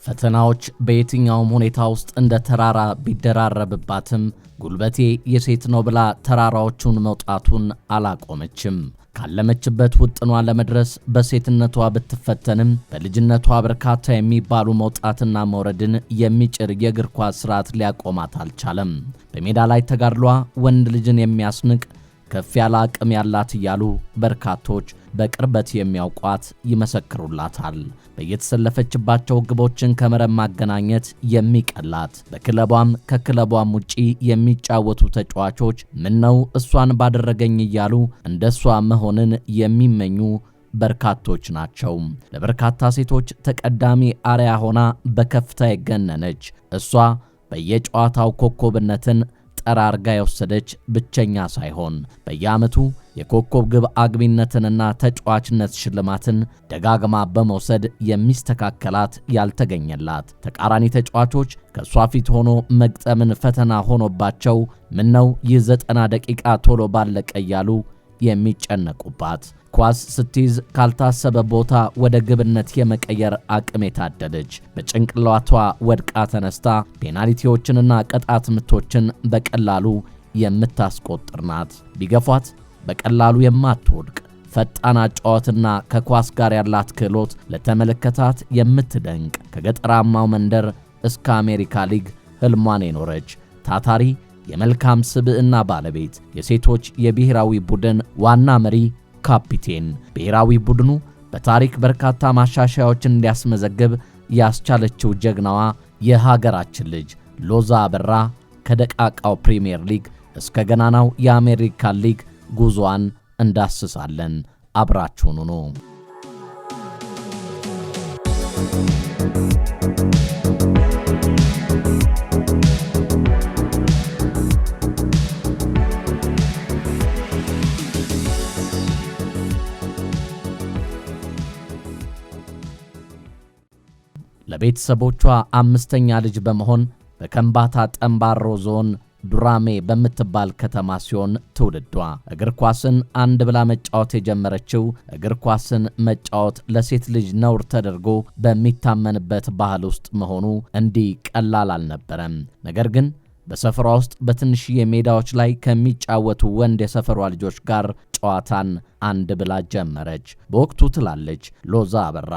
ፈተናዎች በየትኛውም ሁኔታ ውስጥ እንደ ተራራ ቢደራረብባትም ጉልበቴ የሴት ነው ብላ ተራራዎቹን መውጣቱን አላቆመችም። ካለመችበት ውጥኗ ለመድረስ በሴትነቷ ብትፈተንም በልጅነቷ በርካታ የሚባሉ መውጣትና መውረድን የሚጭር የእግር ኳስ ስርዓት ሊያቆማት አልቻለም። በሜዳ ላይ ተጋድሏ ወንድ ልጅን የሚያስንቅ ከፍ ያለ አቅም ያላት እያሉ በርካቶች በቅርበት የሚያውቋት ይመሰክሩላታል። በየተሰለፈችባቸው ግቦችን ከመረብ ማገናኘት የሚቀላት በክለቧም ከክለቧም ውጪ የሚጫወቱ ተጫዋቾች ምነው እሷን ባደረገኝ እያሉ እንደሷ መሆንን የሚመኙ በርካቶች ናቸው። ለበርካታ ሴቶች ተቀዳሚ አርያ ሆና በከፍታ የገነነች እሷ በየጨዋታው ኮከብነትን ጠራርጋ የወሰደች ብቸኛ ሳይሆን በየዓመቱ የኮከብ ግብ አግቢነትንና ተጫዋችነት ሽልማትን ደጋግማ በመውሰድ የሚስተካከላት ያልተገኘላት ተቃራኒ ተጫዋቾች ከሷ ፊት ሆኖ መግጠምን ፈተና ሆኖባቸው ምነው ይህ 90 ደቂቃ ቶሎ ባለቀ እያሉ የሚጨነቁባት ኳስ ስትይዝ ካልታሰበ ቦታ ወደ ግብነት የመቀየር አቅም የታደለች በጭንቅላቷ ወድቃ ተነስታ ፔናልቲዎችንና ቅጣት ምቶችን በቀላሉ የምታስቆጥር ናት። ቢገፏት በቀላሉ የማትወድቅ ፈጣን አጫዋትና ከኳስ ጋር ያላት ክህሎት ለተመለከታት የምትደንቅ ከገጠራማው መንደር እስከ አሜሪካ ሊግ ህልሟን የኖረች ታታሪ የመልካም ስብዕና ባለቤት የሴቶች የብሔራዊ ቡድን ዋና መሪ ካፒቴን ብሔራዊ ቡድኑ በታሪክ በርካታ ማሻሻያዎችን እንዲያስመዘግብ ያስቻለችው ጀግናዋ የሀገራችን ልጅ ሎዛ አበራ ከደቃቃው ፕሪሚየር ሊግ እስከ ገናናው የአሜሪካ ሊግ ጉዟን እንዳስሳለን። አብራችሁን ሁኑ። ለቤተሰቦቿ አምስተኛ ልጅ በመሆን በከምባታ ጠምባሮ ዞን ዱራሜ በምትባል ከተማ ሲሆን ትውልዷ እግር ኳስን አንድ ብላ መጫወት የጀመረችው እግር ኳስን መጫወት ለሴት ልጅ ነውር ተደርጎ በሚታመንበት ባህል ውስጥ መሆኑ እንዲህ ቀላል አልነበረም። ነገር ግን በሰፈሯ ውስጥ በትንሽዬ ሜዳዎች ላይ ከሚጫወቱ ወንድ የሰፈሯ ልጆች ጋር ጨዋታን አንድ ብላ ጀመረች። በወቅቱ ትላለች ሎዛ አበራ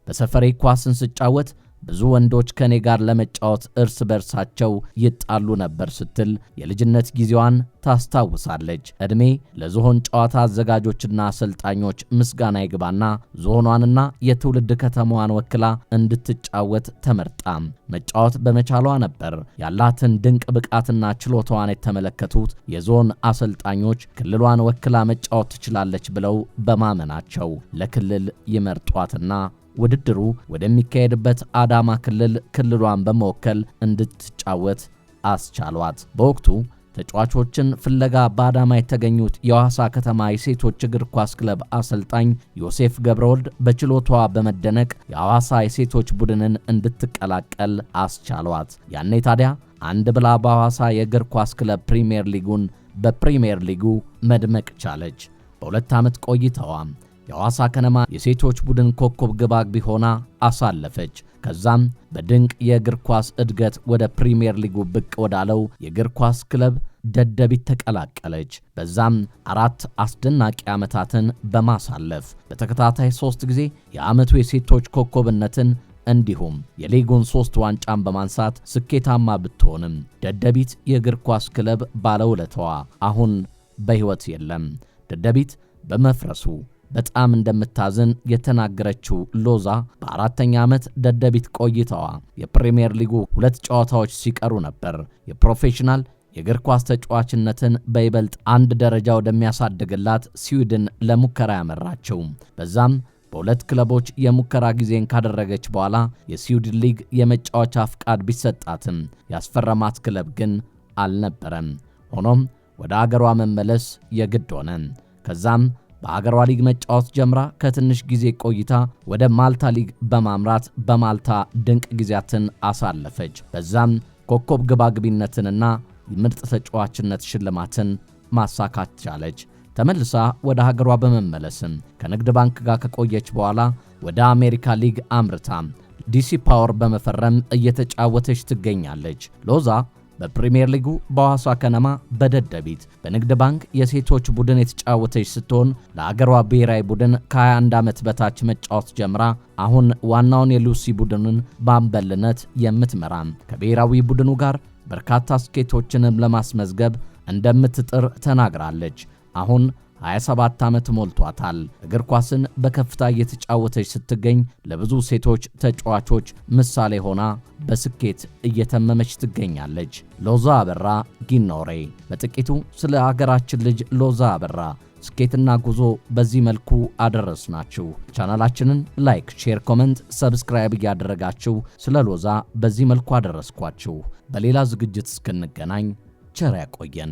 በሰፈሬ ኳስን ስጫወት ብዙ ወንዶች ከኔ ጋር ለመጫወት እርስ በርሳቸው ይጣሉ ነበር ስትል የልጅነት ጊዜዋን ታስታውሳለች። እድሜ ለዝሆን ጨዋታ አዘጋጆችና አሰልጣኞች ምስጋና ይግባና ዝሆኗንና የትውልድ ከተማዋን ወክላ እንድትጫወት ተመርጣ መጫወት በመቻሏ ነበር ያላትን ድንቅ ብቃትና ችሎታዋን የተመለከቱት የዞን አሰልጣኞች ክልሏን ወክላ መጫወት ትችላለች ብለው በማመናቸው ለክልል ይመርጧትና ውድድሩ ወደሚካሄድበት አዳማ ክልሏን በመወከል እንድትጫወት አስቻሏት። በወቅቱ ተጫዋቾችን ፍለጋ በአዳማ የተገኙት የሐዋሳ ከተማ የሴቶች እግር ኳስ ክለብ አሰልጣኝ ዮሴፍ ገብረወልድ በችሎታዋ በመደነቅ የሐዋሳ የሴቶች ቡድንን እንድትቀላቀል አስቻሏት። ያኔ ታዲያ አንድ ብላ በሐዋሳ የእግር ኳስ ክለብ በፕሪሚየር ሊጉ መድመቅ ቻለች። በሁለት ዓመት ቆይታዋ የሐዋሳ ከነማ የሴቶች ቡድን ኮከብ ግብ አግቢ ሆና አሳለፈች። ከዛም በድንቅ የእግር ኳስ እድገት ወደ ፕሪሚየር ሊጉ ብቅ ወዳለው የእግር ኳስ ክለብ ደደቢት ተቀላቀለች። በዛም 4 አስደናቂ ዓመታትን በማሳለፍ በተከታታይ 3 ጊዜ የዓመቱ የሴቶች ኮከብነትን እንዲሁም የሊጉን 3 ዋንጫን በማንሳት ስኬታማ ብትሆንም ደደቢት የእግር ኳስ ክለብ ባለውለታዋ አሁን በሕይወት የለም። ደደቢት በመፍረሱ በጣም እንደምታዝን የተናገረችው ሎዛ በ4ኛ ዓመት ደደቢት ቆይታዋ የፕሪሚየር ሊጉ 2 ጨዋታዎች ሲቀሩ ነበር የፕሮፌሽናል የእግር ኳስ ተጫዋችነትን በይበልጥ አንድ ደረጃ ወደሚያሳድግላት ስዊድን ለሙከራ ያመራችው። በዛም በ2 ክለቦች የሙከራ ጊዜን ካደረገች በኋላ የስዊድን ሊግ የመጫወቻ ፍቃድ ቢሰጣትም ያስፈረማት ክለብ ግን አልነበረም። ሆኖም ወደ አገሯ መመለስ የግድ ሆነ። ከዛም በአገሯ ሊግ መጫወት ጀምራ ከትንሽ ጊዜ ቆይታ ወደ ማልታ ሊግ በማምራት በማልታ ድንቅ ጊዜያትን አሳለፈች። በዛም ኮከብ ግብ አግቢነትንና ምርጥ ተጫዋችነት ሽልማትን ማሳካት ቻለች። ተመልሳ ወደ ሀገሯ በመመለስም ከንግድ ባንክ ጋር ከቆየች በኋላ ወደ አሜሪካ ሊግ አምርታ ዲሲ ፓወር በመፈረም እየተጫወተች ትገኛለች። ሎዛ በፕሪሚየር ሊጉ በሐዋሳ ከነማ፣ በደደቢት፣ በንግድ ባንክ የሴቶች ቡድን የተጫወተች ስትሆን ለአገሯ ብሔራዊ ቡድን ከ21 ዓመት በታች መጫወት ጀምራ አሁን ዋናውን የሉሲ ቡድንን በአምበልነት የምትመራ ከብሔራዊ ቡድኑ ጋር በርካታ ስኬቶችንም ለማስመዝገብ እንደምትጥር ተናግራለች። አሁን 27 ዓመት ሞልቷታል። እግር ኳስን በከፍታ እየተጫወተች ስትገኝ ለብዙ ሴቶች ተጫዋቾች ምሳሌ ሆና በስኬት እየተመመች ትገኛለች። ሎዛ አበራ ጊኖሬ። በጥቂቱ ስለ ሀገራችን ልጅ ሎዛ አበራ ስኬትና ጉዞ በዚህ መልኩ አደረስናችሁ። ቻናላችንን ላይክ፣ ሼር፣ ኮሜንት፣ ሰብስክራይብ እያደረጋችሁ ስለ ሎዛ በዚህ መልኩ አደረስኳችሁ። በሌላ ዝግጅት እስክንገናኝ ቸር ያቆየን።